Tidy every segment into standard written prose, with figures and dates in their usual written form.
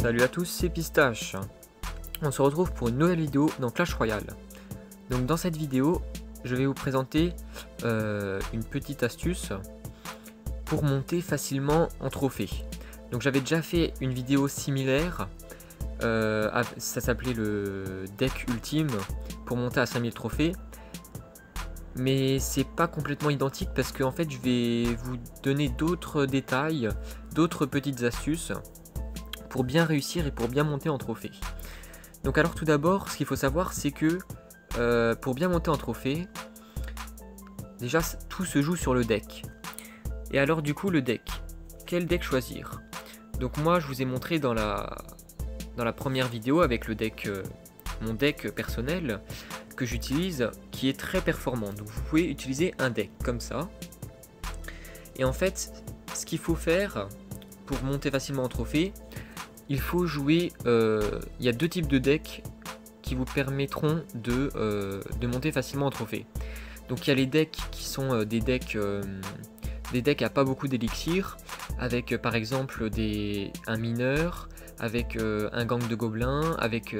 Salut à tous, c'est Pistache. On se retrouve pour une nouvelle vidéo dans Clash Royale. Donc dans cette vidéo, je vais vous présenter une petite astuce pour monter facilement en trophée. Donc j'avais déjà fait une vidéo similaire, ça s'appelait le deck ultime pour monter à 5000 trophées. Mais c'est pas complètement identique parce que en fait je vais vous donner d'autres détails, d'autres petites astuces pour bien réussir et pour bien monter en trophée. Donc alors tout d'abord, ce qu'il faut savoir, c'est que pour bien monter en trophée, déjà tout se joue sur le deck. Et alors du coup le deck, quel deck choisir? Donc moi je vous ai montré dans la première vidéo avec le deck, mon deck personnel que j'utilise, qui est très performant. Donc vous pouvez utiliser un deck comme ça. Et en fait, ce qu'il faut faire pour monter facilement en trophée, il faut jouer, il y a deux types de decks qui vous permettront de monter facilement en trophée. Donc il y a les decks qui sont des decks à pas beaucoup d'élixir, avec par exemple un mineur, avec un gang de gobelins, avec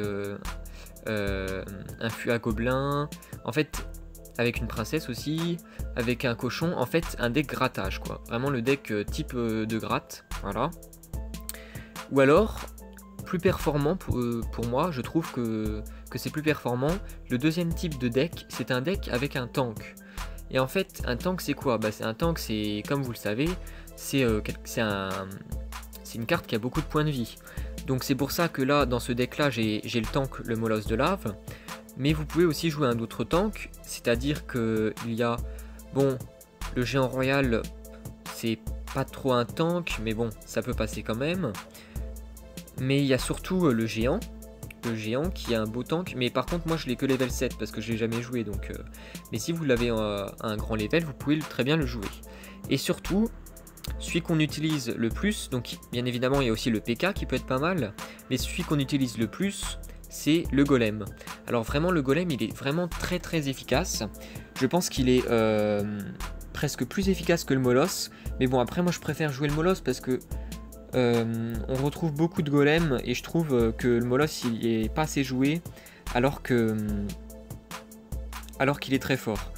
un fût à gobelins, en fait avec une princesse aussi, avec un cochon, en fait un deck grattage quoi, vraiment le deck type de gratte, voilà. Ou alors, plus performant pour moi, je trouve que c'est plus performant, le deuxième type de deck, c'est un deck avec un tank. Et en fait, un tank c'est quoi? Bah, un tank, c'est, comme vous le savez, c'est une carte qui a beaucoup de points de vie. Donc c'est pour ça que là, dans ce deck là, j'ai le tank, le molosse de lave. Mais vous pouvez aussi jouer un autre tank, c'est-à-dire qu'il y a, bon, le géant royal, c'est pas trop un tank, mais bon, ça peut passer quand même. Mais il y a surtout le géant qui est un beau tank, mais par contre moi je l'ai que level 7 parce que je l'ai jamais joué, donc mais si vous l'avez à un grand level, vous pouvez très bien le jouer. Et surtout, celui qu'on utilise le plus, donc bien évidemment il y a aussi le PK qui peut être pas mal, mais celui qu'on utilise le plus, c'est le golem. Alors vraiment le golem, il est vraiment très très efficace. Je pense qu'il est presque plus efficace que le molosse, mais bon après moi je préfère jouer le molosse parce que on retrouve beaucoup de golems et je trouve que le molosse il est pas assez joué alors qu'il est très fort.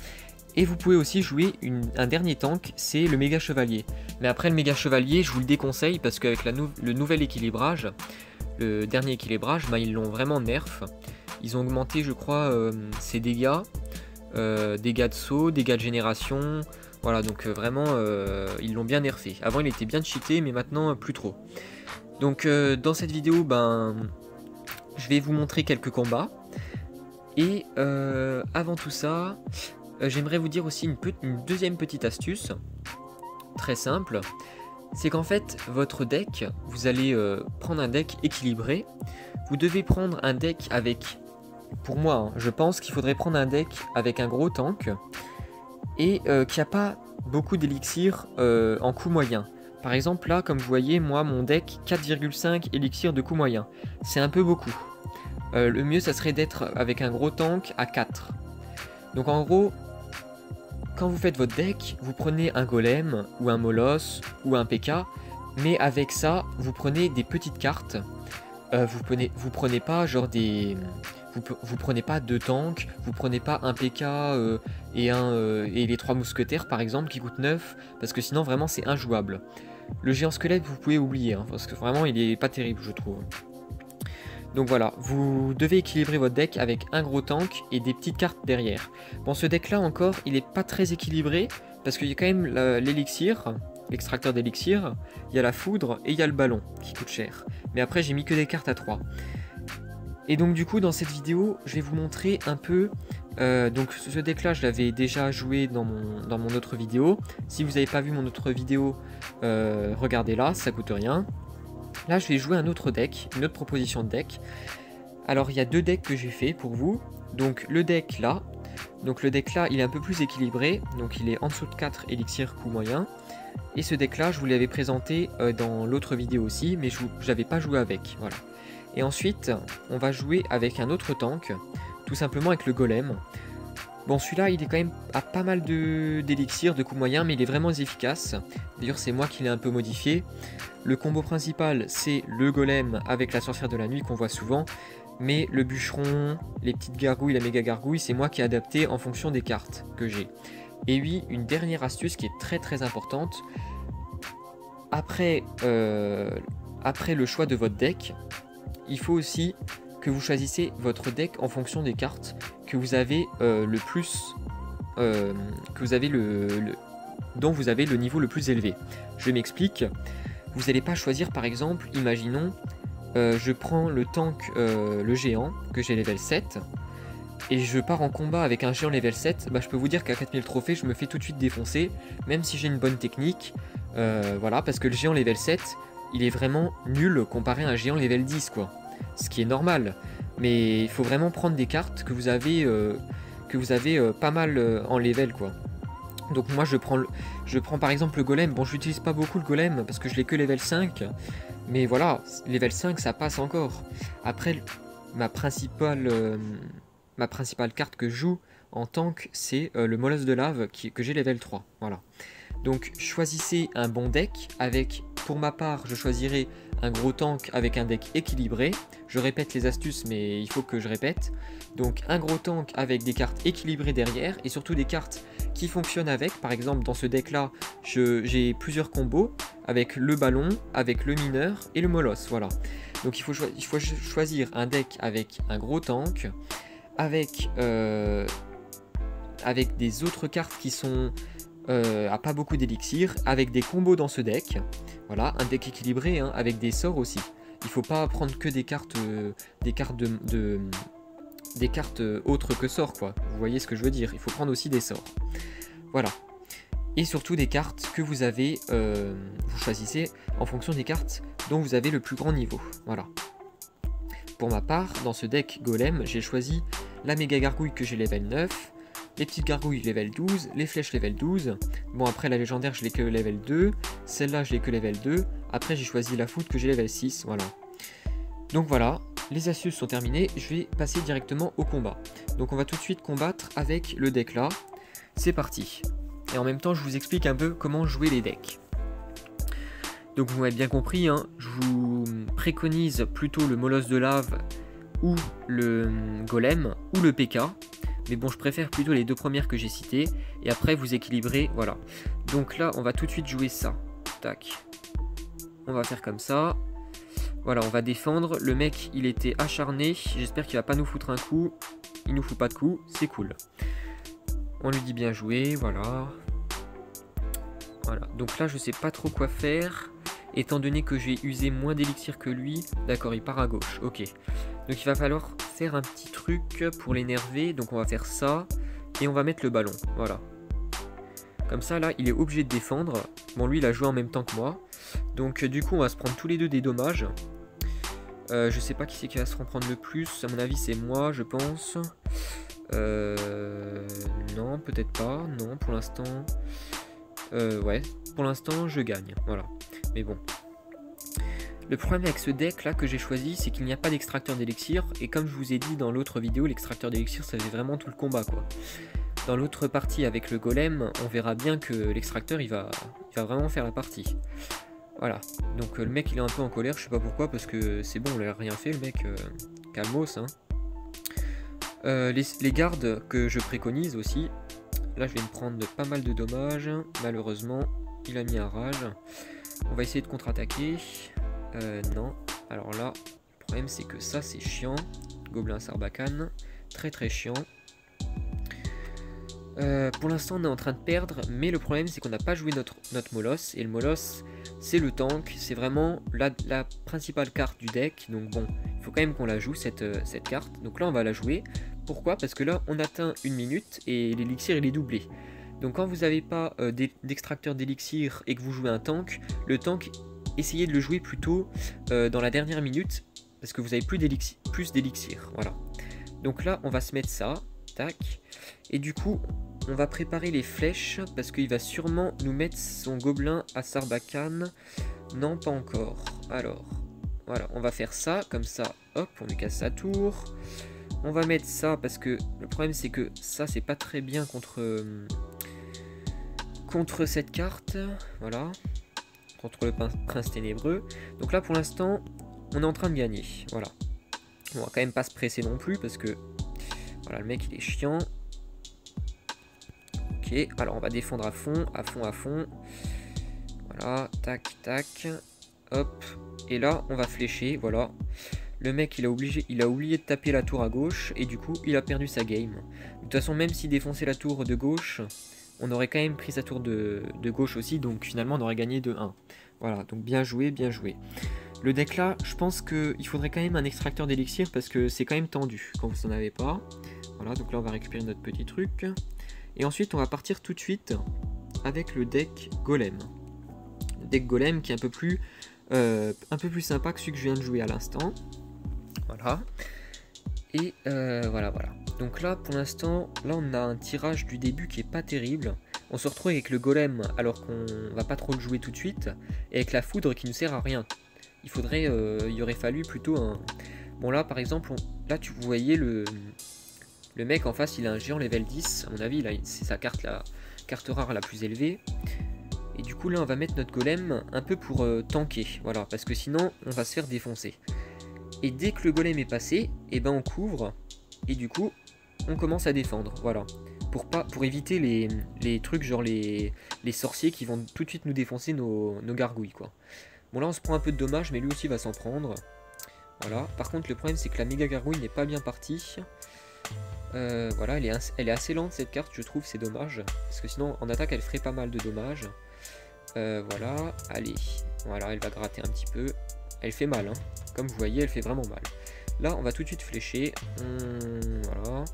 Et vous pouvez aussi jouer un dernier tank, c'est le méga chevalier. Mais après le méga chevalier, je vous le déconseille parce qu'avec le nouvel équilibrage, le dernier équilibrage, bah, ils l'ont vraiment nerf. Ils ont augmenté, je crois, ses dégâts, dégâts de saut, dégâts de génération. Voilà, donc vraiment, ils l'ont bien nerfé. Avant, il était bien cheaté, mais maintenant, plus trop. Donc, dans cette vidéo, ben, je vais vous montrer quelques combats. Et avant tout ça, j'aimerais vous dire aussi une deuxième petite astuce, très simple. C'est qu'en fait, votre deck, vous allez prendre un deck équilibré. Vous devez prendre un deck avec, pour moi, hein, je pense qu'il faudrait prendre un deck avec un gros tank et qui n'a pas beaucoup d'élixir en coût moyen. Par exemple là, comme vous voyez, moi mon deck 4,5 élixir de coût moyen, c'est un peu beaucoup. Le mieux ça serait d'être avec un gros tank à 4. Donc en gros, quand vous faites votre deck, vous prenez un golem ou un molosse ou un PK, mais avec ça vous prenez des petites cartes. Vous prenez pas genre des... Vous prenez pas deux tanks, vous prenez pas un PK et les 3 mousquetaires par exemple qui coûtent 9, parce que sinon vraiment c'est injouable. Le géant squelette vous pouvez oublier, hein, parce que vraiment il est pas terrible je trouve. Donc voilà, vous devez équilibrer votre deck avec un gros tank et des petites cartes derrière. Bon, ce deck là encore il est pas très équilibré, parce qu'il y a quand même l'élixir, l'extracteur d'élixir, il y a la foudre et il y a le ballon qui coûte cher. Mais après j'ai mis que des cartes à 3. Et donc du coup dans cette vidéo je vais vous montrer un peu, donc ce deck là je l'avais déjà joué dans mon autre vidéo. Si vous n'avez pas vu mon autre vidéo, regardez là, ça coûte rien. Là je vais jouer un autre deck, une autre proposition de deck. Alors il y a deux decks que j'ai fait pour vous. Donc le deck là, il est un peu plus équilibré, donc il est en dessous de 4 élixir coût moyen. Et ce deck là je vous l'avais présenté dans l'autre vidéo aussi, mais je n'avais pas joué avec, voilà. Et ensuite, on va jouer avec un autre tank, tout simplement avec le golem. Bon, celui-là, il est quand même à pas mal d'élixir, de coups moyens, mais il est vraiment efficace. D'ailleurs, c'est moi qui l'ai un peu modifié. Le combo principal, c'est le golem avec la sorcière de la nuit qu'on voit souvent. Mais le bûcheron, les petites gargouilles, la méga gargouille, c'est moi qui ai adapté en fonction des cartes que j'ai. Et oui, une dernière astuce qui est très importante. Après le choix de votre deck, il faut aussi que vous choisissez votre deck en fonction des cartes que vous avez le plus... dont vous avez le niveau le plus élevé. Je m'explique. Vous n'allez pas choisir par exemple, imaginons, je prends le tank, le géant, que j'ai level 7, et je pars en combat avec un géant level 7, bah, je peux vous dire qu'à 4000 trophées, je me fais tout de suite défoncer, même si j'ai une bonne technique, voilà, parce que le géant level 7, il est vraiment nul comparé à un géant level 10, quoi. Ce qui est normal, mais il faut vraiment prendre des cartes que vous avez pas mal en level, quoi. Donc moi je prends par exemple le golem. Bon, je n'utilise pas beaucoup le golem parce que je l'ai que level 5, mais voilà, level 5 ça passe encore. Après, ma principale carte que je joue en tank, c'est le molosse de lave que j'ai level 3, voilà. Donc choisissez un bon deck avec, pour ma part, je choisirai un gros tank avec un deck équilibré. Je répète les astuces, mais il faut que je répète. Donc un gros tank avec des cartes équilibrées derrière et surtout des cartes qui fonctionnent avec. Par exemple, dans ce deck là, j'ai plusieurs combos avec le ballon, avec le mineur et le molosse, voilà. Donc il faut choisir un deck avec un gros tank, avec des autres cartes qui sont à pas beaucoup d'élixir, avec des combos dans ce deck. Voilà, un deck équilibré, hein, avec des sorts aussi. Il faut pas prendre que des cartes autres que sorts, quoi. Vous voyez ce que je veux dire. Il faut prendre aussi des sorts. Voilà. Et surtout des cartes que vous avez, vous choisissez en fonction des cartes dont vous avez le plus grand niveau. Voilà. Pour ma part, dans ce deck golem, j'ai choisi la méga gargouille que j'ai level 9, les petites gargouilles level 12, les flèches level 12. Bon, après la légendaire, je l'ai que level 2, celle-là, je l'ai que level 2. Après, j'ai choisi la foudre que j'ai level 6, voilà. Donc voilà, les astuces sont terminées, je vais passer directement au combat. Donc on va tout de suite combattre avec le deck là. C'est parti. Et en même temps, je vous explique un peu comment jouer les decks. Donc vous m'avez bien compris, hein, je vous préconise plutôt le molosse de lave ou le golem ou le PK. Mais bon, je préfère plutôt les deux premières que j'ai citées. Et après, vous équilibrez, voilà. Donc là, on va tout de suite jouer ça. Tac. On va faire comme ça. Voilà, on va défendre. Le mec, il était acharné. J'espère qu'il va pas nous foutre un coup. Il nous fout pas de coup. C'est cool. On lui dit bien joué, voilà. Voilà. Donc là, je sais pas trop quoi faire. Étant donné que j'ai usé moins d'élixir que lui. D'accord, il part à gauche. Ok. Donc il va falloir faire un petit truc pour l'énerver. Donc on va faire ça. Et on va mettre le ballon. Voilà. Comme ça, là, il est obligé de défendre. Bon, lui, il a joué en même temps que moi. Donc du coup, on va se prendre tous les deux des dommages. Je sais pas qui c'est qui va se en prendre le plus. À mon avis, c'est moi, je pense. Non, peut-être pas. Non, pour l'instant... ouais, pour l'instant, je gagne. Voilà. Mais bon. Le problème avec ce deck là que j'ai choisi, c'est qu'il n'y a pas d'extracteur d'élixir. Et comme je vous ai dit dans l'autre vidéo, l'extracteur d'élixir, ça fait vraiment tout le combat, quoi. Dans l'autre partie avec le golem, on verra bien que l'extracteur, il va vraiment faire la partie. Voilà. Donc le mec, il est un peu en colère, je sais pas pourquoi, parce que c'est bon, il a rien fait, le mec. Calmos, hein. Les gardes que je préconise aussi. Là, je vais me prendre pas mal de dommages. Malheureusement, il a mis un rage. On va essayer de contre-attaquer. Non. Alors là, le problème, c'est que ça, c'est chiant. Gobelin Sarbacane. Très très chiant. Pour l'instant, on est en train de perdre. Mais le problème, c'est qu'on n'a pas joué notre molosse. Et le molosse, c'est le tank. C'est vraiment la principale carte du deck. Donc bon, il faut quand même qu'on la joue, cette carte. Donc là, on va la jouer. Pourquoi? Parce que là, on atteint 1 minute et l'élixir, il est doublé. Donc quand vous n'avez pas d'extracteur d'élixir et que vous jouez un tank, le tank, essayez de le jouer plutôt dans la dernière minute, parce que vous avez plus d'élixir. Voilà. Donc là, on va se mettre ça. Tac. Et du coup, on va préparer les flèches, parce qu'il va sûrement nous mettre son gobelin à Sarbacane. Non, pas encore. Alors, voilà, on va faire ça, comme ça. Hop, on lui casse sa tour. on va mettre ça parce que le problème c'est que ça c'est pas très bien contre cette carte. Voilà. Contre le prince ténébreux. Donc là pour l'instant on est en train de gagner. Voilà. On va quand même pas se presser non plus parce que voilà, le mec il est chiant. Ok, alors on va défendre à fond, à fond, à fond. Voilà, tac, tac. Hop. Et là on va flécher, voilà. Le mec il a oublié de taper la tour à gauche et du coup il a perdu sa game. De toute façon même s'il défonçait la tour de gauche, on aurait quand même pris sa tour de gauche aussi, donc finalement on aurait gagné de 1. Voilà, donc bien joué, bien joué. Le deck là, je pense qu'il faudrait quand même un extracteur d'élixir parce que c'est quand même tendu quand vous n'en avez pas. Voilà, donc là on va récupérer notre petit truc. Et ensuite on va partir tout de suite avec le deck golem. Le deck golem qui est un peu plus sympa que celui que je viens de jouer à l'instant. Voilà. Et voilà. Donc là pour l'instant, là on a un tirage du début qui est pas terrible. On se retrouve avec le golem alors qu'on va pas trop le jouer tout de suite. Et avec la foudre qui ne sert à rien. Il aurait fallu plutôt un... Bon là par exemple, là vous voyez le mec en face il a un géant level 10. À mon avis c'est sa carte rare la plus élevée. Et du coup là on va mettre notre golem un peu pour tanker. Voilà, parce que sinon on va se faire défoncer. Et dès que le golem est passé, et ben on couvre. Et du coup on commence à défendre. Voilà. Pour éviter les trucs genre les sorciers qui vont tout de suite nous défoncer nos gargouilles quoi. Bon là on se prend un peu de dommages mais lui aussi va s'en prendre. Voilà. Par contre le problème c'est que la méga gargouille n'est pas bien partie. Voilà, elle est assez lente cette carte je trouve, c'est dommage. Parce que sinon en attaque elle ferait pas mal de dommages. Voilà, allez. Voilà, elle va gratter un petit peu. Elle fait mal hein. Comme vous voyez elle fait vraiment mal. Là on va tout de suite flécher. Voilà.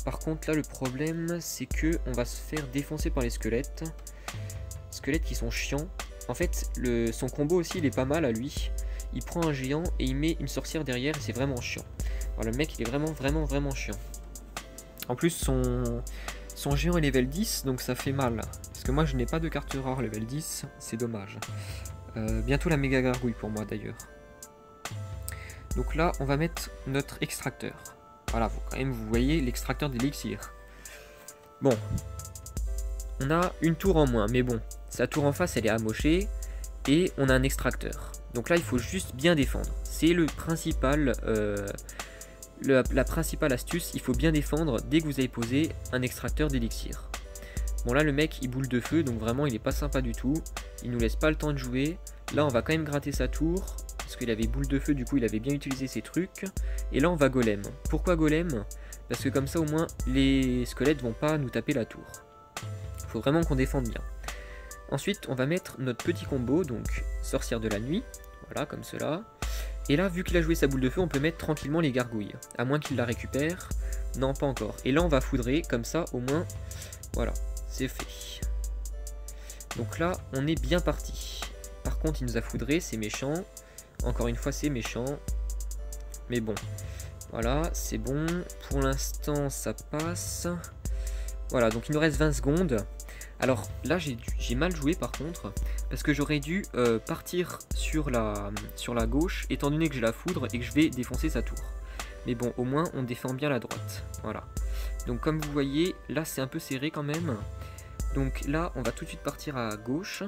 Par contre là le problème c'est que on va se faire défoncer par les squelettes. Squelettes qui sont chiants. En fait son combo aussi il est pas mal à lui. Il prend un géant et il met une sorcière derrière et c'est vraiment chiant. Alors le mec il est vraiment chiant. En plus son géant est level 10 donc ça fait mal. Parce que moi je n'ai pas de carte rare level 10, c'est dommage. Bientôt la méga gargouille pour moi d'ailleurs. Donc là on va mettre notre extracteur. Voilà, vous voyez l'extracteur d'élixir. Bon. On a une tour en moins, mais bon. Sa tour en face, elle est amochée. Et on a un extracteur. Donc là, il faut juste bien défendre. C'est le principal... la principale astuce, il faut bien défendre dès que vous avez posé un extracteur d'élixir. Bon là, le mec, il boule de feu, donc vraiment, il est pas sympa du tout. Il nous laisse pas le temps de jouer. Là, on va quand même gratter sa tour. Parce qu'il avait boule de feu, du coup il avait bien utilisé ses trucs. Et là on va golem. Pourquoi golem? Parce que comme ça au moins les squelettes vont pas nous taper la tour. Il faut vraiment qu'on défende bien. Ensuite on va mettre notre petit combo, donc sorcière de la nuit. Voilà, comme cela. Et là vu qu'il a joué sa boule de feu, on peut mettre tranquillement les gargouilles. À moins qu'il la récupère. Non, pas encore. Et là on va foudrer, comme ça au moins. Voilà, c'est fait. Donc là on est bien parti. Par contre il nous a foudré, c'est méchant. Encore une fois c'est méchant. Mais bon. Voilà, c'est bon. Pour l'instant ça passe. Voilà, donc il nous reste 20 secondes. Alors là j'ai mal joué par contre. Parce que j'aurais dû partir sur la gauche. Étant donné que j'ai la foudre et que je vais défoncer sa tour. Mais bon, au moins on défend bien la droite. Voilà. Donc comme vous voyez, là c'est un peu serré quand même. Donc là on va tout de suite partir à gauche.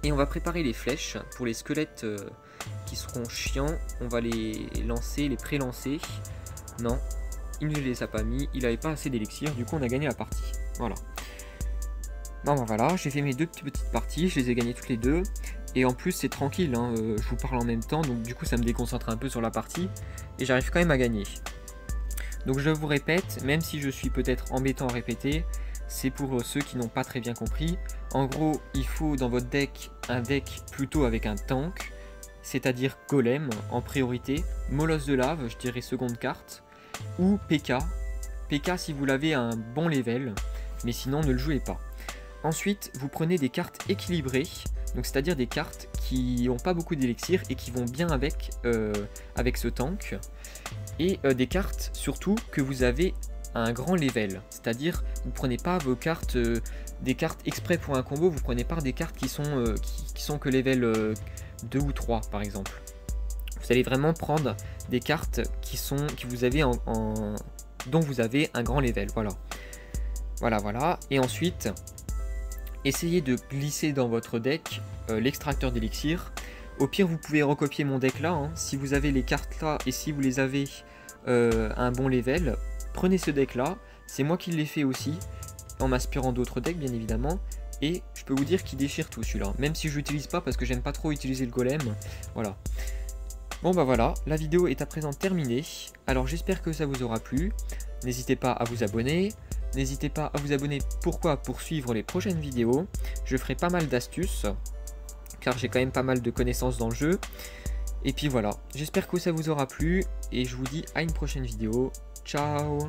Et on va préparer les flèches pour les squelettes qui seront chiants. On va les lancer, les pré-lancer. Non, il ne les a pas mis. Il n'avait pas assez d'élixir. Du coup, on a gagné la partie. Voilà. Bon, ben voilà, j'ai fait mes deux petites parties. Je les ai gagnées toutes les deux. Et en plus, c'est tranquille. Hein, je vous parle en même temps. Donc, du coup, ça me déconcentre un peu sur la partie. Et j'arrive quand même à gagner. Donc, je vous répète, même si je suis peut-être embêtant à répéter, c'est pour ceux qui n'ont pas très bien compris. En gros, il faut dans votre deck un deck plutôt avec un tank, c'est-à-dire golem en priorité, molosse de lave, je dirais seconde carte, ou PK. PK si vous l'avez à un bon level, mais sinon ne le jouez pas. Ensuite, vous prenez des cartes équilibrées, donc c'est-à-dire des cartes qui n'ont pas beaucoup d'élixir et qui vont bien avec ce tank. Et des cartes surtout que vous avez à un grand level, c'est-à-dire vous prenez pas vos cartes, des cartes exprès pour un combo, vous prenez pas des cartes qui sont que level 2 ou 3 par exemple. Vous allez vraiment prendre des cartes dont vous avez un grand level. Voilà. Et ensuite, essayez de glisser dans votre deck l'extracteur d'élixir. Au pire, vous pouvez recopier mon deck là. Hein. Si vous avez les cartes là et si vous les avez à un bon level, prenez ce deck là. C'est moi qui l'ai fait aussi, en m'inspirant d'autres decks bien évidemment. Et je peux vous dire qu'il déchire tout celui-là. Même si je l'utilise pas parce que j'aime pas trop utiliser le golem. Voilà. Bon bah voilà, la vidéo est à présent terminée. Alors j'espère que ça vous aura plu. N'hésitez pas à vous abonner. N'hésitez pas à vous abonner. Pourquoi? Pour suivre les prochaines vidéos. Je ferai pas mal d'astuces, car j'ai quand même pas mal de connaissances dans le jeu. Et puis voilà, j'espère que ça vous aura plu. Et je vous dis à une prochaine vidéo. Ciao!